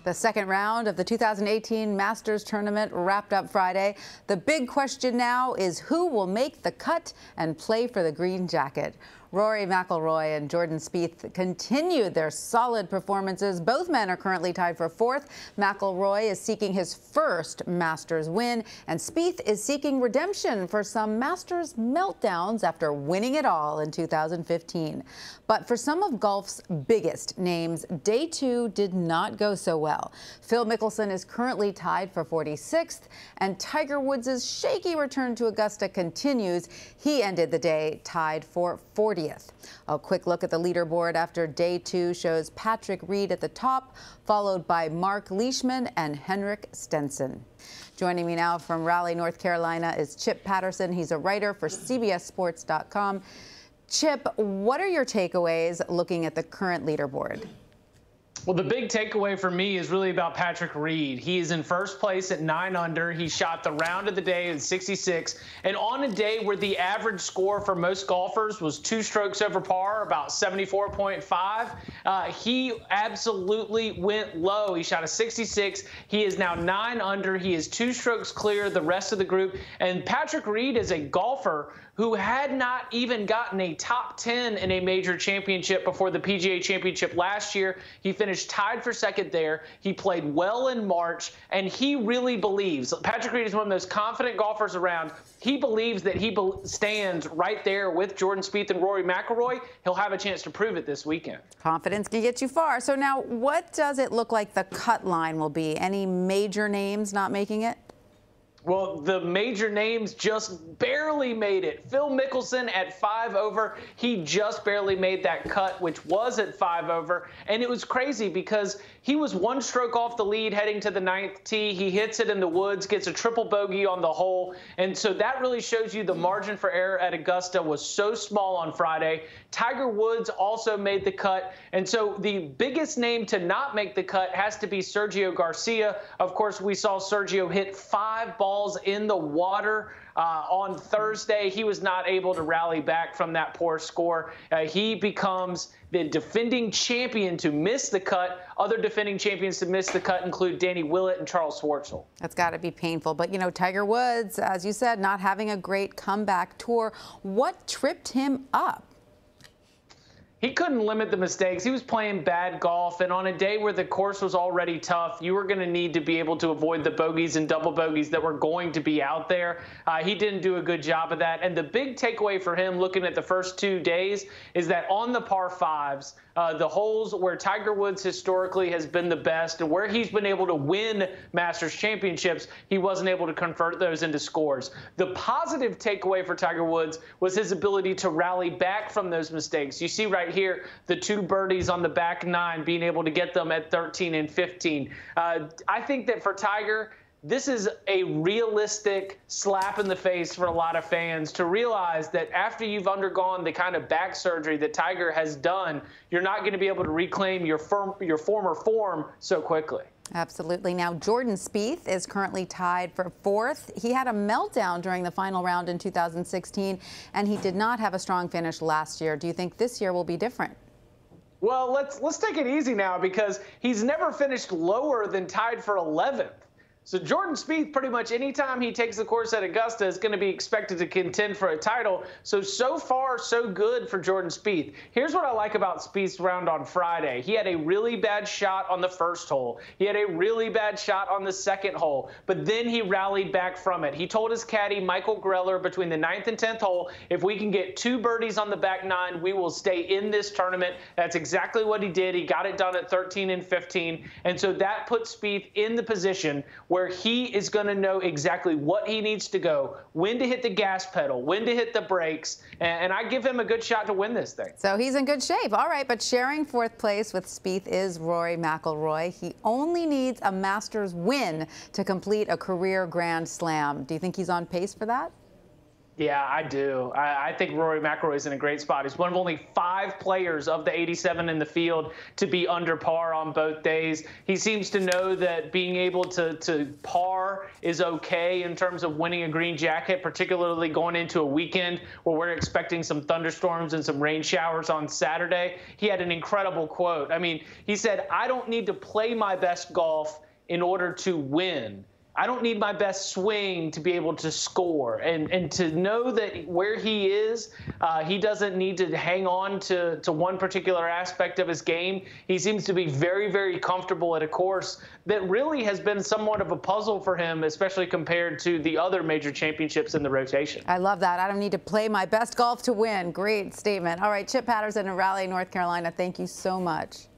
The second round of the 2018 Masters Tournament wrapped up Friday. The big question now is who will make the cut and play for the green jacket. Rory McIlroy and Jordan Spieth continued their solid performances. Both men are currently tied for fourth. McIlroy is seeking his first Masters win, and Spieth is seeking redemption for some Masters meltdowns after winning it all in 2015. But for some of golf's biggest names, day two did not go so well. Phil Mickelson is currently tied for 46th, and Tiger Woods' shaky return to Augusta continues. He ended the day tied for 40th. A quick look at the leaderboard after day two shows Partick Reed at the top, followed by Mark Leishman and Henrik Stenson. Joining me now from Raleigh, North Carolina is Chip Patterson. He's a writer for CBSSports.com. Chip, what are your takeaways looking at the current leaderboard? Well, the big takeaway for me is really about Partick Reed. He is in first place at 9 under. He shot the round of the day at 66. And on a day where the average score for most golfers was 2 strokes over par, about 74.5, he absolutely went low. He shot a 66. He is now 9 under. He is 2 strokes clear of the rest of the group. And Partick Reed is a golfer who had not even gotten a top 10 in a major championship before the PGA Championship last year. He finished tied for second there. He played well in March, and he really believes. Partick Reed is one of the most confident golfers around. He believes that he stands right there with Jordan Spieth and Rory McIlroy. He'll have a chance to prove it this weekend. Confidence can get you far. So now, what does it look like the cut line will be? Any major names not making it? Well, the major names just barely made it. Phil Mickelson at 5 over. He just barely made that cut, which was at 5 over. And it was crazy because he was 1 stroke off the lead heading to the 9th tee. He hits it in the woods, gets a triple bogey on the hole. And so that really shows you the margin for error at Augusta was so small on Friday. Tiger Woods also made the cut. And so the biggest name to not make the cut has to be Sergio Garcia. Of course, we saw Sergio hit 5 balls in the water on Thursday. He was not able to rally back from that poor score. He becomes the defending champion to miss the cut. Other defending champions to miss the cut include Danny Willett and Charles Schwartzel. That's got to be painful. But, you know, Tiger Woods, as you said, not having a great comeback tour. What tripped him up? He couldn't limit the mistakes. He was playing bad golf, and on a day where the course was already tough, you were going to need to be able to avoid the bogeys and double bogeys that were going to be out there. He didn't do a good job of that. And the big takeaway for him looking at the first 2 days is that on the par 5s, the holes where Tiger Woods historically has been the best and where he's been able to win Masters championships, he wasn't able to convert those into scores. The positive takeaway for Tiger Woods was his ability to rally back from those mistakes. You see right here the 2 birdies on the back 9, being able to get them at 13 and 15. I think that for Tiger, this is a realistic slap in the face for a lot of fans to realize that after you've undergone the kind of back surgery that Tiger has done, you're not going to be able to reclaim your former form so quickly. Absolutely. Now, Jordan Spieth is currently tied for 4th. He had a meltdown during the final round in 2016, and he did not have a strong finish last year. Do you think this year will be different? Well, let's take it easy now because he's never finished lower than tied for 11th. So Jordan Spieth, pretty much anytime he takes the course at Augusta, is going to be expected to contend for a title. So far, so good for Jordan Spieth. Here's what I like about Spieth's round on Friday. He had a really bad shot on the first hole. He had a really bad shot on the second hole, but then he rallied back from it. He told his caddy, Michael Greller, between the 9th and 10th hole, if we can get 2 birdies on the back 9, we will stay in this tournament. That's exactly what he did. He got it done at 13 and 15, and so that puts Spieth in the position where he is going to know exactly what he needs to go, when to hit the gas pedal, when to hit the brakes, and I give him a good shot to win this thing. So he's in good shape. All right, but sharing 4th place with Spieth is Rory McIlroy. He only needs a Masters win to complete a career Grand Slam. Do you think he's on pace for that? Yeah, I do. I think Rory McIlroy is in a great spot. He's one of only 5 players of the 87 in the field to be under par on both days. He seems to know that being able to par is okay in terms of winning a green jacket, particularly going into a weekend where we're expecting some thunderstorms and some rain showers on Saturday. He had an incredible quote. I mean, he said, "I don't need to play my best golf in order to win. I don't need my best swing to be able to score." And to know that where he is, he doesn't need to hang on to one particular aspect of his game. He seems to be very, very comfortable at a course that really has been somewhat of a puzzle for him, especially compared to the other major championships in the rotation. I love that. I don't need to play my best golf to win. Great statement. All right, Chip Patterson in Raleigh, North Carolina, thank you so much.